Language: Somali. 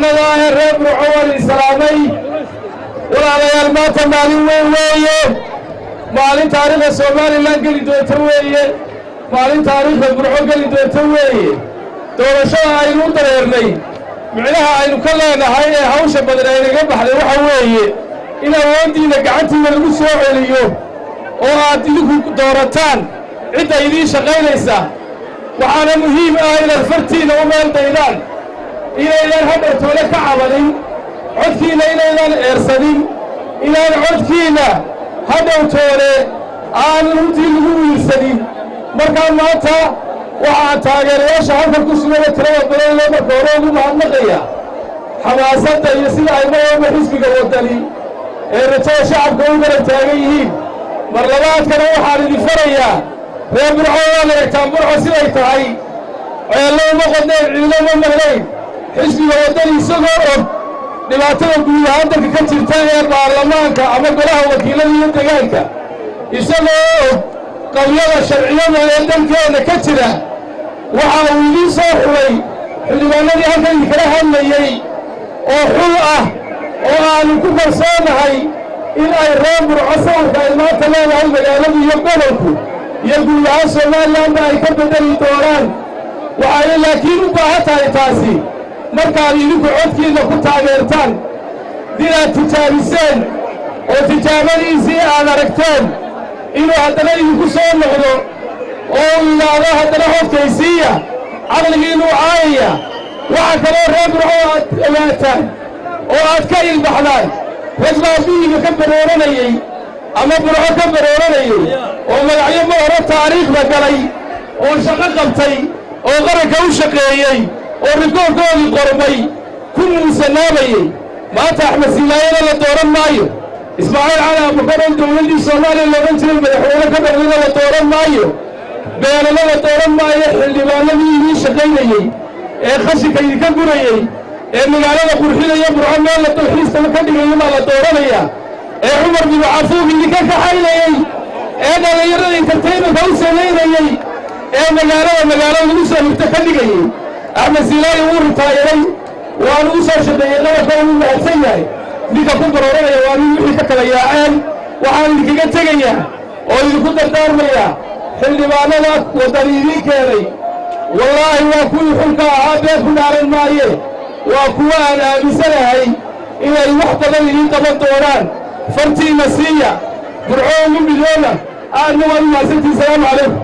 xildhibaanada ee reer Burco waan islaamay walaalayaal maanta maalin weyn weeye maalin taariikhda Soomaaliland geli doonta weeye maalin taariikhda Burco geli doonta weeye doorashada aynu dareernay micnaha aynu ka leenahay ee hawsha badan ay naga baxday waxa weeye in awoodiina gacantiina lagu soo celiyo oo aad idinku doorataan cidda idiin shaqaynaysa waxaana muhiim ah inaad fartiina u meel daydaan inaydan hadhowtoole ka cabanin codkiina inaydan eersanin inaan codkiina hadhowtoole aan runtii lagu wiirsanin markaa maanta waxaan taageerayaasha halkan ku sugana tirada badan loo marka hore ugu mahadnaqaya xamaasadda iyo sida ay marwalba xisbiga wadani ee rajada shacabka u garab taagan yihiin mar labaadkana waxaan idin farayaa reer Burco waa la egtaan Burco siday tahay ceello uma qodnayn ciidamo ma maqnayn xisbiga wadani isagoo og dhibaatada guud ahaan dalka ka jirta ee baarlamaanka ama golaha wakiilada iyo deegaanka isagoo og qabyada sharciyada ee dalkeena ka jira waxa uu idiin soo xulay xildhibaanadii halkan idinkala hadlayey oo xul ah oo aanu ku kalsoonahay in ay reer Burco sawirka ay maanta leedahay magaaladu iyo gobolku iyo guud ahaan Somalilandba ay ka bedeli doonaan waxay laakiin u baahan tahay taasi markaad idinku codkiina ku taageertaan dinaad tijaabiseen oo tijaabadiisii aad aragteen inuu haddana idinku soo noqdo oo yidhaahdo haddana codkaysiiya caqligiinuu caayaya waxa kaloo reer Burco aad ogaataan oo aad ka ilbaxdaan rag baa biyiga ka barooranayey ama Burco ka barooranayey oo magacyo ma hore taariikhda galay oo shaqo qabtay oo qaranka u shaqeeyey oo rikoorkoodii qormay ku muusannaabayey maanta Axmed Silaayana la dooran maayo Ismaaciil Cali Abubakar dowladdii Soomaaliya loogan jiray madaxweyne ka dhigana la dooran maayo beelana la dooran maayo xildhibaanadii idiin shaqaynayey ee khashinka idinka gurayey ee magaalada qurxinaya Burco meel la dalxiiska ka dhigaya baa la dooranaya ee Cumar bin Cafuuf idinka kaxaynayey ee dhalinyarada entertainment u samaynayey ee magaalada lagu soo hurta ka dhigayey Axmed Silaayo wuu ritaayaday waanu u soo shaqeeyey qabanka uu mahadsan yahay ninka ku barooranaya waa nin wixii ka kala yaaceen waxaan idinkaga tegayaa oo idinku dardaarmayaa xildhibaanada wadani idiin keenay wallaahi waa kuwii xulka ahaa been ku dhaaran maaye waa kuwa aan aaminsanahay inay wax badan idiin qaban doonaan fartiina siiya Burco ugu midooba aadna waa u mahadsantihiin. Salaamu calaykum.